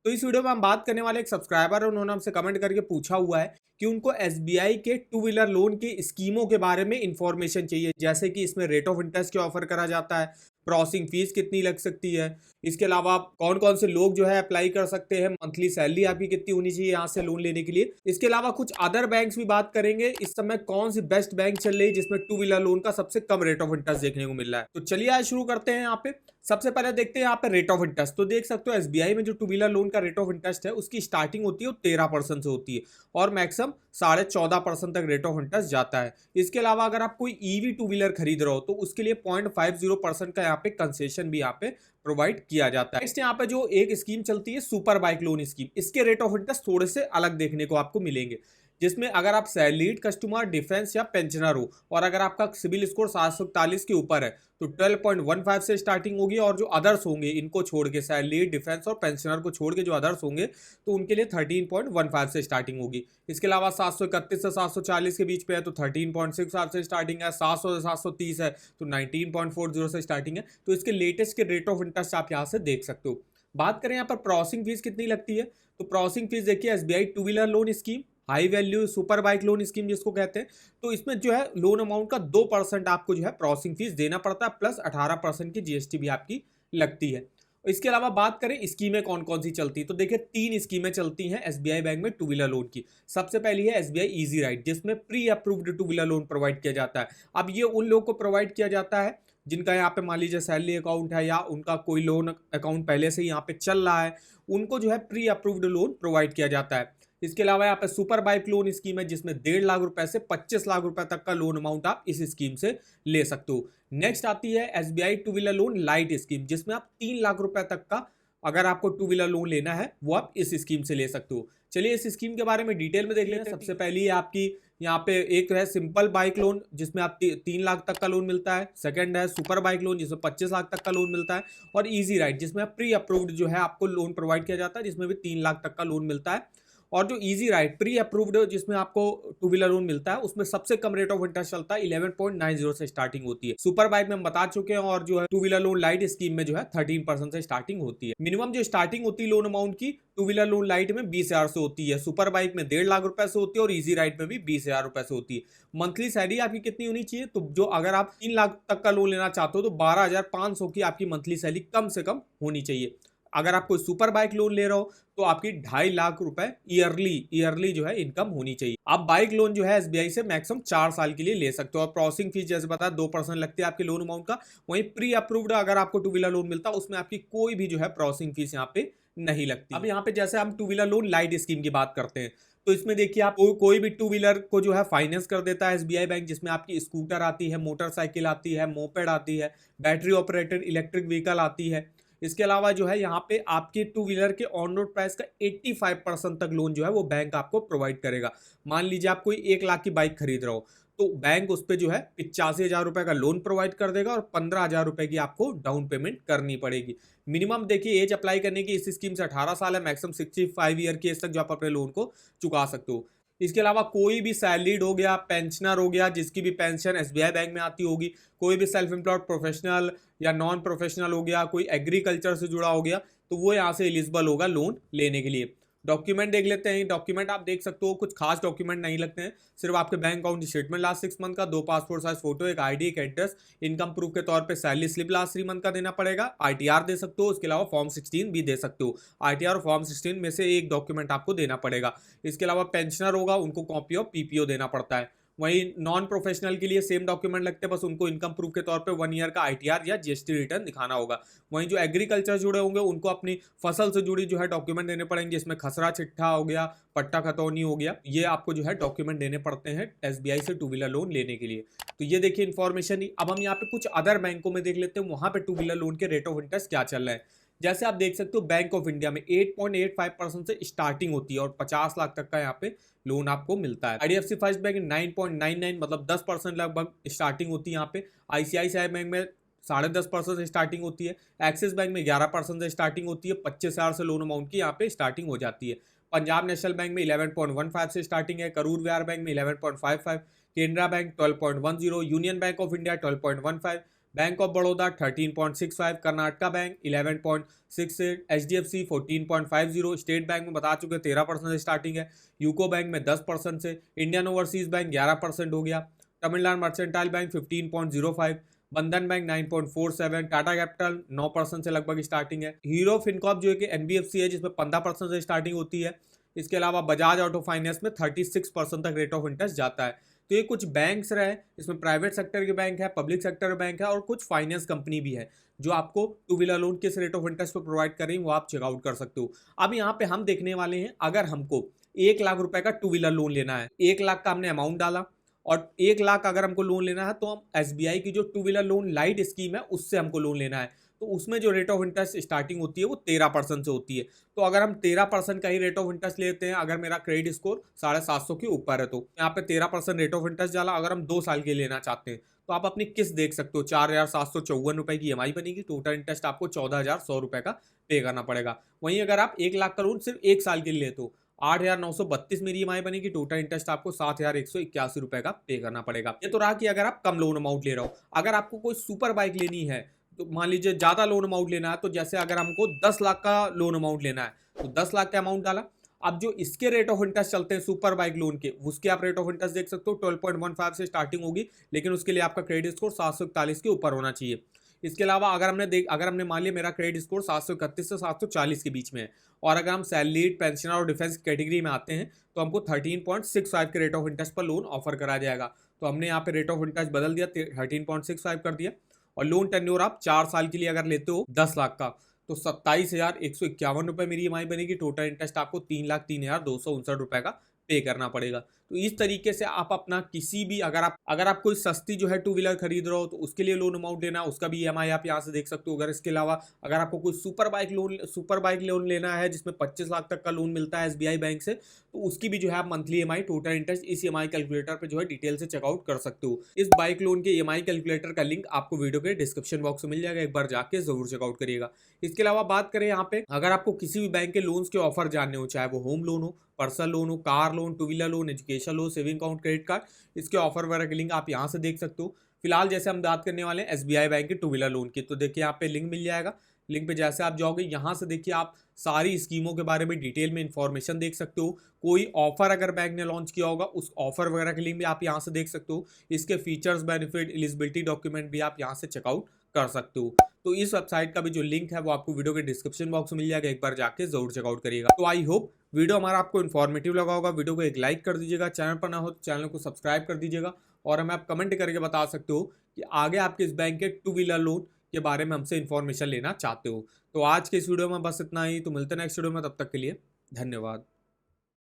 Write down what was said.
तो इस वीडियो में हम बात करने वाले एक सब्सक्राइबर है, उन्होंने हमसे कमेंट करके पूछा हुआ है कि उनको एसबीआई के टू व्हीलर लोन की स्कीमों के बारे में इंफॉर्मेशन चाहिए, जैसे कि इसमें रेट ऑफ इंटरेस्ट क्या ऑफर करा जाता है, प्रोसेसिंग फीस कितनी लग सकती है, इसके अलावा कौन कौन से लोग जो है अप्लाई कर सकते हैं, मंथली सैलरी आपकी कितनी होनी चाहिए यहाँ से लोन लेने के लिए। इसके अलावा कुछ अदर बैंक्स भी बात करेंगे, इस समय कौन सी बेस्ट बैंक चल रही है जिसमें टू व्हीलर लोन का सबसे कम रेट ऑफ इंटरेस्ट देखने को मिल रहा है। तो चलिए आज शुरू करते हैं। यहाँ पे सबसे पहले देखते हैं यहाँ पे रेट ऑफ इंटरेस्ट। तो देख सकते हो एसबीआई में जो टू व्हीलर लोन का रेट ऑफ इंटरेस्ट है उसकी स्टार्टिंग होती है वो 13% से होती है और मैक्सिमम 14.5% तक रेट ऑफ इंटरेस्ट जाता है। इसके अलावा अगर आप कोई ईवी टू व्हीलर खरीद रहे हो तो उसके लिए 0.50% का यहाँ पे कंसेशन भी यहाँ पे प्रोवाइड किया जाता है। नेक्स्ट यहाँ पे जो एक स्कीम चलती है सुपर बाइक लोन स्कीम, इसके रेट ऑफ इंटरेस्ट थोड़े से अलग देखने को आपको मिलेंगे, जिसमें अगर आप सैलरीड कस्टमर, डिफेंस या पेंशनर हो और अगर आपका सिविल स्कोर 741 के ऊपर है तो 12.15 से स्टार्टिंग होगी, और जो अदर्स होंगे इनको छोड़ के, सैलरीड, डिफेंस और पेंशनर को छोड़ के जो अदर्स होंगे तो उनके लिए 13.15 से स्टार्टिंग होगी। इसके अलावा 731 से 740 के बीच पे है तो 13.65 से स्टार्टिंग है, 700 से 730 है तो 19.40 से स्टार्टिंग है। तो इसके लेटेस्ट के रेट ऑफ इंटरेस्ट आप यहाँ से देख सकते हो। बात करें यहाँ पर प्रोसेसिंग फीस कितनी लगती है, तो प्रोसेसिंग फीस देखिए SBI two wheeler loan scheme, high value super bike loan scheme जिसको कहते हैं, तो इसमें जो है लोन अमाउंट का 2% आपको जो है प्रोसेसिंग फीस देना पड़ता है, प्लस 18% की जीएसटी भी आपकी लगती है। इसके अलावा बात करें स्कीमें कौन कौन सी चलती है, तो देखिए 3 स्कीमें चलती हैं एसबीआई बैंक में टू व्हीलर लोन की। सबसे पहली है एसबीआई इजी राइड, जिसमें pre approved two wheeler loan provide किया जाता है। अब ये उन लोगों को प्रोवाइड किया जाता है जिनका यहाँ पे मान लीजिए सैलरी अकाउंट है या उनका कोई लोन अकाउंट पहले से यहाँ पे चल रहा है, उनको जो है प्री अप्रूव्ड लोन प्रोवाइड किया जाता है। इसके अलावा यहाँ पे सुपर बाइक लोन स्कीम है जिसमें 1.5 लाख रुपए से 25 लाख रुपए तक का लोन अमाउंट आप इस स्कीम से ले सकते हो। नेक्स्ट आती है SBI two wheeler loan light scheme, जिसमें आप 3 लाख रुपए तक का अगर आपको टू व्हीलर लोन लेना है वो आप इस स्कीम से ले सकते हो। चलिए इस स्कीम के बारे में डिटेल में देख लेते हैं। सबसे पहली है आपकी यहाँ पे एक है सिंपल बाइक लोन जिसमें आप 3 लाख तक का लोन मिलता है। सेकंड है सुपर बाइक लोन जिसमें 25 लाख तक का लोन मिलता है, और इजी राइड जिसमें प्री अप्रूव्ड जो है आपको लोन प्रोवाइड किया जाता है जिसमें भी 3 लाख तक का लोन मिलता है। और जो इजी राइड प्री अप्रूव्ड जिसमें आपको टू व्हीलर लोन मिलता है उसमें सबसे कम रेट ऑफ इंटरेस्ट चलता है, 11.90 से स्टार्टिंग होती है। सुपर बाइक में हम बता चुके हैं, और जो है two wheeler loan light scheme में जो है 13% से स्टार्टिंग होती है। मिनिमम जो स्टार्टिंग होती है लोन अमाउंट की टू व्हीलर लोन लाइट में 20,000 से होती है, सुपर बाइक में 1.5 लाख रुपए से होती है, और इजी राइड में भी 20,000 रुपए से होती है। मंथली सैलरी आपकी कितनी होनी चाहिए, तो जो अगर आप 3 लाख तक का लोन लेना चाहते हो तो 12,500 की आपकी मंथली सैलरी कम से कम होनी चाहिए। अगर आप कोई सुपर बाइक लोन ले रहे हो तो आपकी 2.5 लाख रुपए ईयरली जो है इनकम होनी चाहिए। आप बाइक लोन जो है एसबीआई से मैक्सिमम 4 साल के लिए ले सकते हो, और प्रोसेसिंग फीस जैसे बताया 2% लगती है आपके लोन अमाउंट का। वहीं प्री अप्रूव्ड अगर आपको टू व्हीलर लोन मिलता है उसमें आपकी कोई भी जो है प्रोसेसिंग फीस यहाँ पे नहीं लगती। अब यहाँ पे जैसे हम two wheeler loan light scheme की बात करते हैं तो इसमें देखिए आप कोई भी टू व्हीलर को जो है फाइनेंस कर देता है एसबीआई बैंक, जिसमें आपकी स्कूटर आती है, मोटरसाइकिल आती है, मोपेड आती है, बैटरी ऑपरेटेड इलेक्ट्रिक व्हीकल आती है। इसके अलावा जो है यहाँ पे आपके टू व्हीलर के ऑन रोड प्राइस का 85% तक लोन जो है वो बैंक आपको प्रोवाइड करेगा। मान लीजिए आप कोई 1 लाख की बाइक खरीद रहे हो तो बैंक उस पर जो है 85,000 रुपए का लोन प्रोवाइड कर देगा, और 15,000 रुपए की आपको डाउन पेमेंट करनी पड़ेगी। मिनिमम देखिए एज अप्लाई करने की इस स्कीम से 18 साल है, मैक्सिमम 65 ईयर की एज तक जो आप अपने लोन को चुका सकते हो। इसके अलावा कोई भी सैलरीड हो गया, पेंशनर हो गया जिसकी भी पेंशन एसबीआई बैंक में आती होगी, कोई भी सेल्फ एम्प्लॉयड प्रोफेशनल या नॉन प्रोफेशनल हो गया, कोई एग्रीकल्चर से जुड़ा हो गया, तो वो यहाँ से एलिजिबल होगा लोन लेने के लिए। डॉक्यूमेंट देख लेते हैं। डॉक्यूमेंट आप देख सकते हो कुछ खास डॉक्यूमेंट नहीं लगते हैं, सिर्फ आपके bank account statement last 6 month का, 2 पासपोर्ट साइज फोटो, एक आईडी, एक एड्रेस, इनकम प्रूफ के तौर पे सैलरी स्लिप लास्ट 3 मंथ का देना पड़ेगा, आईटीआर दे सकते हो, उसके अलावा फॉर्म 16 भी दे सकते हो। आईटीआर और फॉर्म 16 में से एक डॉक्यूमेंट आपको देना पड़ेगा। इसके अलावा पेंशनर होगा उनको कॉपी ऑफ पीपीओ देना पड़ता है। वहीं नॉन प्रोफेशनल के लिए सेम डॉक्यूमेंट लगते हैं, बस उनको इनकम प्रूफ के तौर पे 1 ईयर का आईटीआर या जीएसटी रिटर्न दिखाना होगा। वहीं जो एग्रीकल्चर जुड़े होंगे उनको अपनी फसल से जुड़ी जो है डॉक्यूमेंट देने पड़ेंगे, इसमें खसरा चिट्ठा हो गया, पट्टा खतौनी हो गया, ये आपको जो है डॉक्यूमेंट देने पड़ते हैं एसबीआई से टू व्हीलर लोन लेने के लिए। तो ये देखिए इन्फॉर्मेशन ही। अब हम यहाँ पे कुछ अदर बैंकों में देख लेते हैं वहां पे टू व्हीलर लोन के रेट ऑफ इंटरेस्ट क्या चल रहा है। जैसे आप देख सकते हो बैंक ऑफ इंडिया में 8.85% से स्टार्टिंग होती है और 50 लाख तक का यहाँ पे लोन आपको मिलता है। आईडीएफसी फर्स्ट बैंक 9.99 मतलब 10% लगभग स्टार्टिंग होती है यहाँ पे। आईसीआईसीआई बैंक में 10.5% से स्टार्टिंग होती है। एक्सिस बैंक में 11% से स्टार्टिंग होती है। 25,000 से लोन अमाउंट की यहाँ पे स्टार्टिंग हो जाती है। पंजाब नेशनल बैंक में 11.15 से स्टार्टिंग है। करूर व्यापार बैंक में 11.55, Canara bank 12.10, union bank of India 12.15, bank of Baroda 13.65, Karnataka bank 11.68, HDFC 14.50, state bank में बता चुके 13% से स्टार्टिंग है, यूको बैंक में 10% से, इंडियन ओवरसीज बैंक 11% हो गया, तमिलनाडु मर्चेंटाइल बैंक 15.05, बंधन बैंक 9.47, टाटा कैपिटल 9% से लगभग स्टार्टिंग है, हीरो फिनकॉर्प जो है कि NBFC है जिसमें 15% से स्टार्टिंग होती है। इसके अलावा बजाज ऑटो फाइनेंस में 36% तक रेट ऑफ इंटरेस्ट जाता है। तो ये कुछ बैंक्स रहे, इसमें प्राइवेट सेक्टर के बैंक है, पब्लिक सेक्टर बैंक है और कुछ फाइनेंस कंपनी भी है जो आपको टू व्हीलर लोन किस रेट ऑफ इंटरेस्ट पर प्रोवाइड कर रही है वो आप चेकआउट कर सकते हो। अब यहाँ पे हम देखने वाले हैं, अगर हमको 1 लाख रुपए का टू व्हीलर लोन लेना है, 1 लाख का हमने अमाउंट डाला और 1 लाख अगर हमको लोन लेना है तो हम SBI की जो two wheeler loan light scheme है उससे हमको लोन लेना है। तो उसमें जो रेट ऑफ इंटरेस्ट स्टार्टिंग होती है वो 13% से होती है। तो अगर हम 13% का ही रेट ऑफ इंटरेस्ट लेते हैं, अगर मेरा क्रेडिट स्कोर 750 के ऊपर है, तो यहाँ पे 13% रेट ऑफ इंटरेस्ट डाला। अगर हम 2 साल के लेना चाहते हैं तो आप अपनी किस्त देख सकते हो, 4,754 रुपए की EMI बनेगी, टोटल इंटरेस्ट आपको 14,100 रुपए का पे करना पड़ेगा। वहीं अगर आप 1 लाख का लोन सिर्फ 1 साल के लिए लेते हो, 8,932 मेरी EMI बनेगी, टोटल इंटरेस्ट आपको 7,181 रुपए का पे करना पड़ेगा। ये तो रहा कि अगर आप कम लोन अमाउंट ले रहे हो। अगर आपको कोई सुपर बाइक लेनी है तो मान लीजिए ज्यादा लोन अमाउंट लेना है, तो जैसे अगर हमको 10 लाख का लोन अमाउंट लेना है तो 10 लाख का अमाउंट डाला। अब जो इसके रेट ऑफ इंटरेस्ट चलते हैं सुपर बाइक लोन के, उसके आप रेट ऑफ इंटरेस्ट देख सकते हो, 12.15 से स्टार्टिंग होगी, लेकिन उसके लिए आपका क्रेडिट स्कोर 741 के ऊपर होना चाहिए। इसके अलावा अगर हमने मान लिया मेरा क्रेडिट स्कोर 731 से 740 के बीच में है और अगर हम सैलरीड, पेंशनर और डिफेंस कैटेगरी में आते हैं तो हमको 13.65 के रेट ऑफ इंटरेस्ट पर लोन ऑफर करा जाएगा। तो हमने यहाँ पे रेट ऑफ इंटरेस्ट बदल दिया, 13.65 कर दिया। और लोन टेन्योर आप 4 साल के लिए अगर लेते हो 10 लाख का तो 27,151 रुपए मेरी EMI बनेगी, टोटल इंटरेस्ट आपको 3,03,259 रुपए का पे करना पड़ेगा। तो इस तरीके से आप अपना किसी भी अगर आप कोई सस्ती जो है टू व्हीलर खरीद रहे हो तो उसके लिए लोन अमाउंट देना, उसका भी EMI आप यहाँ से देख सकते हो। अगर इसके अलावा अगर आपको कोई सुपर बाइक लोन लेना है जिसमें 25 लाख तक का लोन मिलता है SBI बैंक से, तो उसकी भी जो है आप मंथली EMI, टोटल इंटरेस्ट इस EMI कैलकुलेटर पे जो है डिटेल से चेकआउट कर सकते हो। इस बाइक लोन के EMI कैलकुलेटर का लिंक आपको वीडियो के डिस्क्रिप्शन बॉक्स में मिल जाएगा, एक बार जाके जरूर चेकआउट करिएगा। इसके अलावा बात करें यहाँ पे, अगर आपको किसी भी बैंक के लोन्स के ऑफर जानने हो, चाहे वो होम लोन हो, पर्सनल लोन हो, car loan, two wheeler loan, education loan, saving account, credit card, इसके ऑफर वगैरह के लिंक आप यहाँ से देख सकते हो। फिलहाल जैसे हम बात करने वाले हैं SBI बैंक के टू व्हीलर लोन की, तो देखिए यहाँ पे लिंक मिल जाएगा। लिंक पे जैसे आप जाओगे यहाँ से देखिए आप सारी स्कीमों के बारे में डिटेल में इंफॉर्मेशन देख सकते हो। कोई ऑफर अगर बैंक ने लॉन्च किया होगा उस ऑफर वगैरह के लिंक भी आप यहाँ से देख सकते हो। इसके फीचर्स, बेनिफिट, एलिजिबिलिटी डॉक्यूमेंट भी आप यहाँ से चेकआउट कर सकते हो। तो इस वेबसाइट का भी जो लिंक है वो आपको वीडियो के डिस्क्रिप्शन बॉक्स में मिल जाएगा, एक बार जाके जरूर चेकआउट करिएगा। तो आई होप वीडियो हमारा आपको इन्फॉर्मेटिव लगा होगा। वीडियो को एक लाइक कर दीजिएगा, चैनल पर ना हो तो चैनल को सब्सक्राइब कर दीजिएगा और हमें आप कमेंट करके बता सकते हो कि आगे आप किस बैंक के टू व्हीलर लोन के बारे में हमसे इन्फॉर्मेशन लेना चाहते हो। तो आज के इस वीडियो में बस इतना ही, तो मिलते हैं नेक्स्ट वीडियो में, तब तक के लिए धन्यवाद।